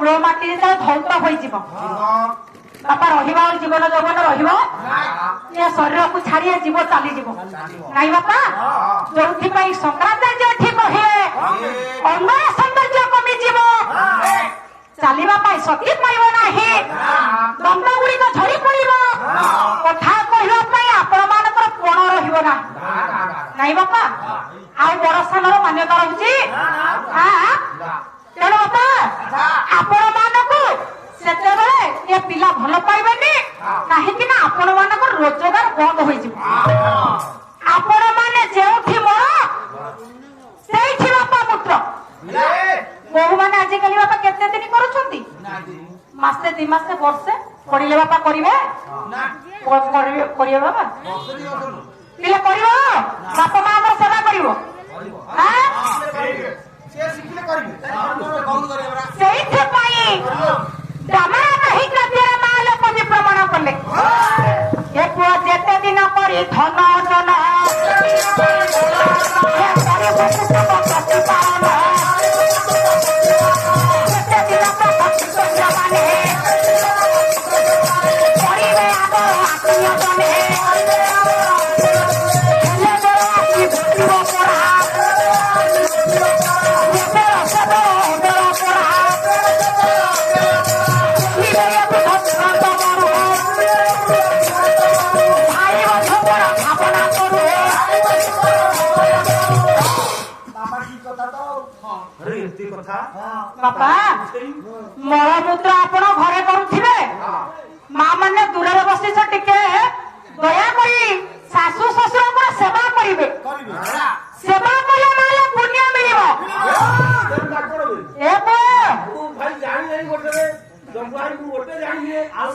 cool माटी धौत हो बापा रहा जीवन जौवन ये शरीर को छाड़ी जीव चलीज नाई बापा जो शंकराचार्य ठीक कहे अंग सौंदर्य कमिज चलने शक्ति पाइब ना दंड गुड़िक झड़ी पड़ कथा कहवाई आपण मान कोण रहा नाई बापा आउ बड़ स्थान मान्यता रही तेणु बापा आपण मानक से पिला भल पाइबे कहीं आपण मान रोजगार बंद आपण मैंने जो से बापा पुत्र बहु मैंने आजिकल बापा केते दिन करसे दि मासे वर्षे पढ़ले बापा करेंगे बापा पिला कर बापा माँ सेवा कर प्रमाण कले ये पुआ जेते दिन कर धन जन बापा मलमूत्र आपण घरे करुथिबे माँ माने दूर बसी टिके दया करी सासू ससुर सेवा करिवे सेवा कले माले पुण्य मिलिबो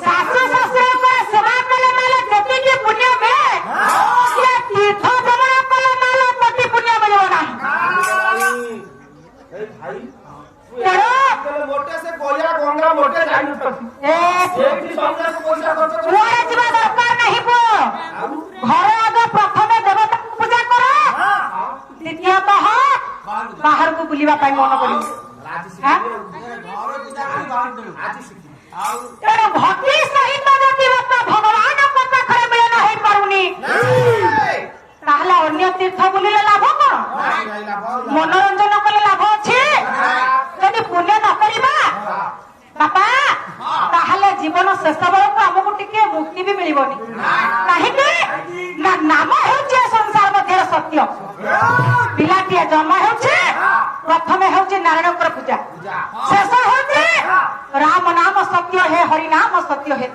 सासू ससुर सेवा कले माले जति के पुण्य मिले ये तीर्थ भ्रमण कले माले पति पुण्य मिलिबो ना मोटे से कोया गंगा मोटे जाई दरकार नहीं पो घर आगे प्रथम देवता पूजा कर द्वितीयतः बाहर को बुलिबा पाई मन करी भक्ति सहित जदि बापा भगवान पाखरे मिलन हो पारुनी ताहले अन्य तीर्थ बुलिले लाभ कौन मनोरंजन कले लाभ अच्छे जदि पुण्य न करिबा बापा ताहले जीवन शेष बेलू आमको टिके मुक्ति भी मिलबनी कहीं ना नाम होचे संसार मध्य सत्य पिलाटिए जन्म होचे प्रथम होचे नारायण पूजा शेष होचे राम नाम सत्य है हरि नाम सत्य है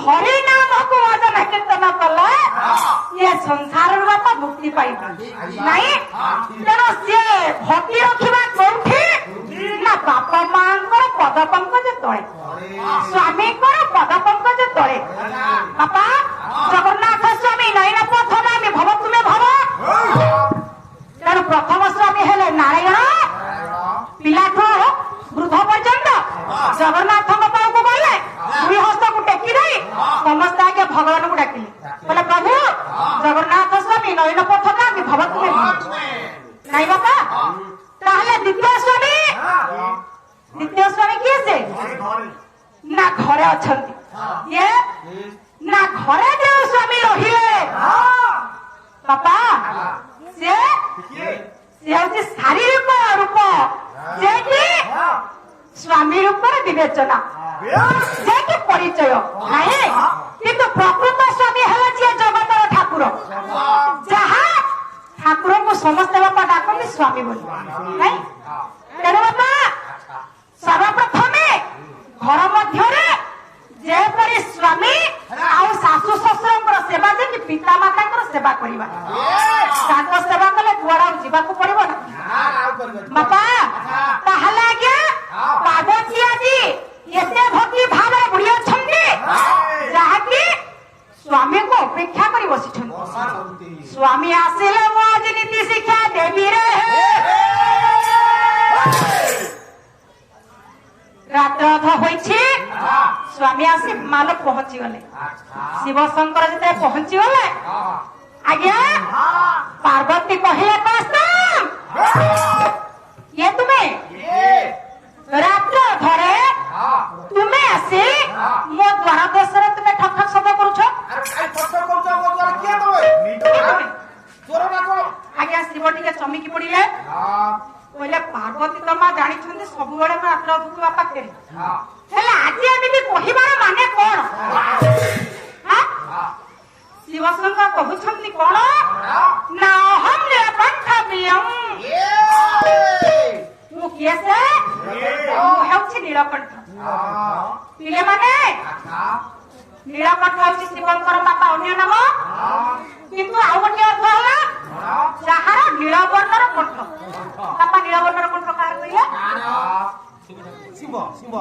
हरि नाम को वजन कीर्तन कला ये संसार बापा मुक्ति पाई नहीं तेणु सी भक्ति रखा कौटी ना बापा माँ पद पंकज तले स्वामी पद पंकज तले बापा जगन्नाथ स्वामी नयन पथगामी भव तुम्हें भव तेणु प्रथम स्वामी हेले नारायण पिलाठू वृद्ध पर्यंत जगन्नाथ पाक गले दुई हस्त को टेकी दे समस्त आगे भगवान को डाकिले बोले प्रभु जगन्नाथ स्वामी नयन पथगामी भव तुम्हें नहीं बापा ताहले द्वितीय स्वामी किए से ना घरे अछंती ये ना घरे जो स्वामी रहिले बापा से शारीरिक रूप जे कि स्वामी रूप विवेचना जे कि परिचय नहीं किंतु प्रकृत स्वामी है जे जगतर ठाकुर जहाँ ठाकुर को समस्त बापा डाकती स्वामी बोली नहीं तेणु बापा सर्वप्रथम घर मध्य जेपरी स्वामी आउ सासू ससुर सेवा जे पिता माता सेवा करवा सेवा कले कुआड़ा जावाक पड़ो ना बापा ताहले आज्ञा पार्वती आदि एते भक्ति भाव बुढ़ी अच्छा जहाँकि स्वामी को अपेक्षा कर बसी स्वामी आसिले मो आज नीति शिक्षा देवी रे रात होइछि स्वामी आसी माल पहुंची गले शिव शंकर जते पहुंची गले आज्ञा पार्वती कहले ये तुम्हें रात्र धरे तुम्हें आसी मो द्वार देशरे तुम्हें ठक ठक शब्द करूछ आज्ञा शिव टिके चमकी पड़िले कहले पार्वती तो मां जानी छंदी सब बेले मैं रात्र धुकवा पाके हेला आज एमिति कहिबार माने कोन शिव शंकर कहउछंती कोन ना हम नीलकंठ प्रियम मु किए से मु हेउछि नीलकंठ पिले माने नीलकंठ हेउछि शिवंकर बापा अन्य नाम किंतु आउ गोटे अर्थ होला जहार नीलवर्णर कंठ बापा नीलवर्णर कंठ कार कहिला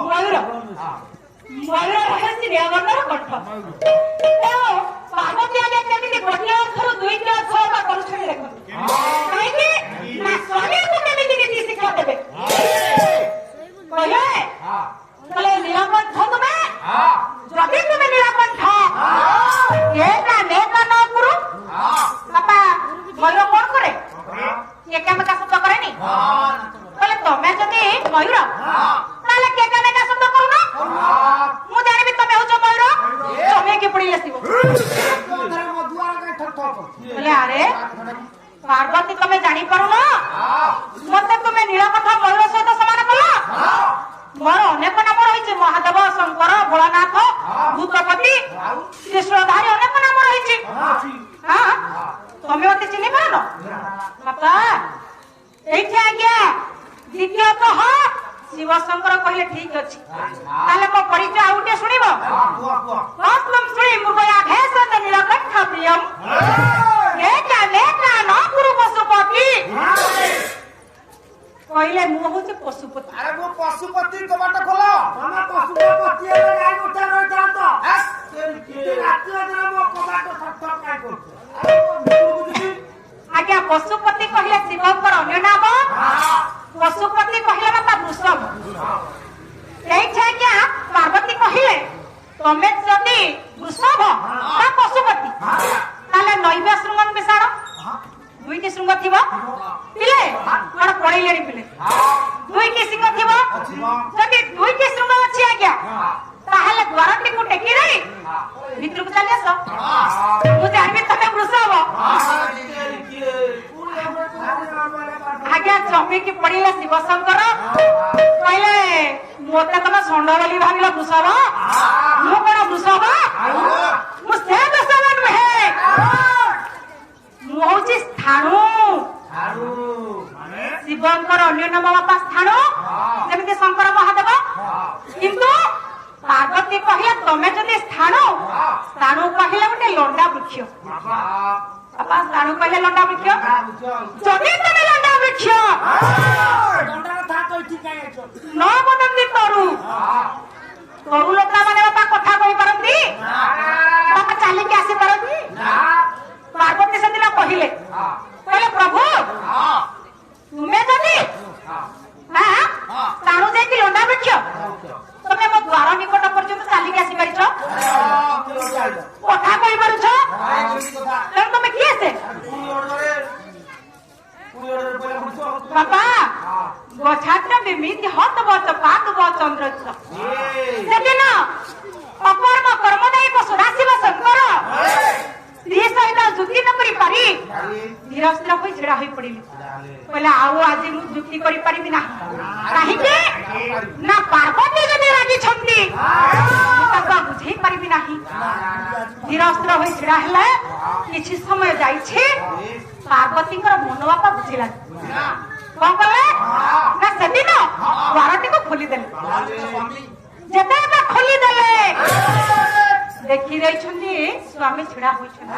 मयूर मयूर हेउछि नीलवर्णर कंठ पार्वती आगे केमिति गोटे अर्थर दुईटी अर्थ बा करूछन देखो काहेकि ना स्वामी को केमिति नीति शिक्षा देबे कहले कहले नीलकंठ तुम्हें जदि तुम्हें नीलकंठ एका नेका न गुरु बापा मयूर कोन करे एका मेका शब्द करेनी कहले तमे जदि मयूर ताले केका मेका शब्द करूना मु जानिबि तमे होछ मयूर तमे के पड़ी आसीबो कहले अरे पार्वती तमे जानि पारुना मते तमे नीलकंठ मयूर सहित समान कला मोर अनेक नाम रही महादेव शंकर भोलानाथ भूतपति कृष्णधारी अनेक नाम रही तुम्हें मत चिन्ह पार बापा ये आज्ञा द्वितीयतः शिव शंकर कहले ठीक अच्छी मो परिचय आउ टे शुणिब शुणी मृगया भेष नीलकंठ प्रियम न गुरु पशुपति कहले मु होचे पशुपति अरे वो पशुपति कबाट खोलो तमे पशुपति रे गाय उठा रह जात रात रे मो कबाट ठक काय करछ आज्ञा पशुपति कहले शिवंकर अन्य नाम पशुपति कहले बापा वृषभ आज्ञा पार्वती कहले तमे जदि वृषभ ता पशुपति ताले नैव शृंगन विषाण दुईटी श्रृंग थिबो पिले कोन पड़ैलेनी पिले दुईटी सिंह थिबो जदि दुईटी श्रृंग अछि आज्ञा ताहले द्वारटी को टेकी रे भितर को चली आसो मु जानबी तमे वृषभ आज्ञा चमी की पड़िला शिव शंकर कहले मोते तमे षंड बोली भाबिला वृषभ मु कोन वृषभ मु से वृषभ नहे मु होची स्थाणु शिवंकर अन्य नाम बापा स्थाणु जेमिति शंकर महादेव किंतु पार्वती कहले तमे जदि स्थाणु स्थाणु कहले गोटे लंडा वृक्ष बापा स्थाणु कहले लंडा वृक्ष जदि तमे लंडा वृक्ष लंडा था तो ठीक है न बदंती तरू तरू लोका माने बापा कथा कहि परंती बापा चाली के आसी परंती पार्वती से दिन कहले कहले प्रभु तुम्हें जदि स्थाणु जाई लंडा वृक्ष तमे मो द्वार निकट पर्यंत चाली के आसी परिछ कथा कहि परुछ तमे किए से बापा गछात्र बिमिति हत बच पाक ब चंद्र सेदिन अकर्म कर्मदायी को सदाशिव शंकर स्त्री सहित जुक्ति न करी पारी धीर स्थिर होई छिड़ा होई पड़िले कहले आउ आज मु जुक्ति करी पारिबि ना काहे के ना पार्वती जदि राजी छंती तब बुझै पारिबि नाही धीर स्थिर होई छिड़ा हेले किछि समय जाई छी पार्वती कर मन बापा बुझिला कोन कले ना सेदिन द्वारटी को खोली देले जेते बा खोली देले देखि रै छंदी स्वामी छिड़ा होई छंदी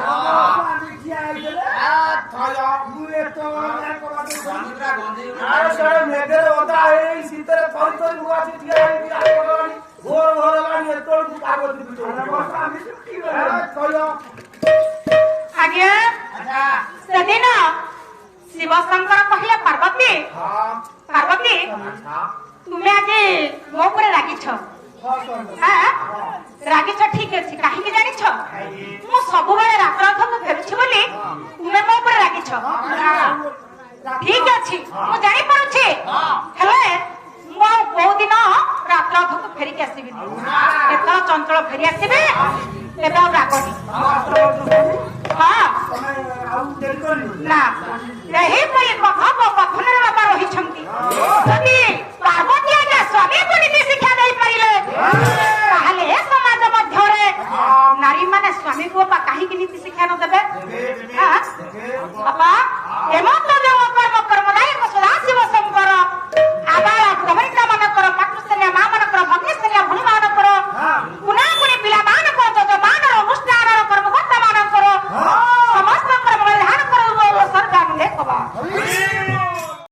आज्ञा सेदिन शिव शंकर कहले पार्वती पार्वती तुम्हें आज मो पर रागी छ ରାଗିଛ ଠିକ ଅଛି କାହିଁକି ଜାଣିଛ ମୁଁ ସବୁବେଳେ ରାତ୍ରଥକୁ ଫେରୁଛି ବୋଲି ତୁମେ ମୋ ଉପରେ ରାଗିଛ ଠିକ ଅଛି ମୁଁ ଜାଣିପାରୁଛି ହେଲେ ମୁଁ ଆଉ କୋଉ ଦିନ ରାତ୍ରଥକୁ ଫେରିକି ଆସିବିନି କେତେବେଳେ ଚଞ୍ଚଳ ଫେରି ଆସିବେ ତେବେ ଆଉ ରାଗନି ହଁ ନା ଏହିପରି କଥା ମୋ କଥନରେ ବାପା ରହିଛନ୍ତି ଯଦି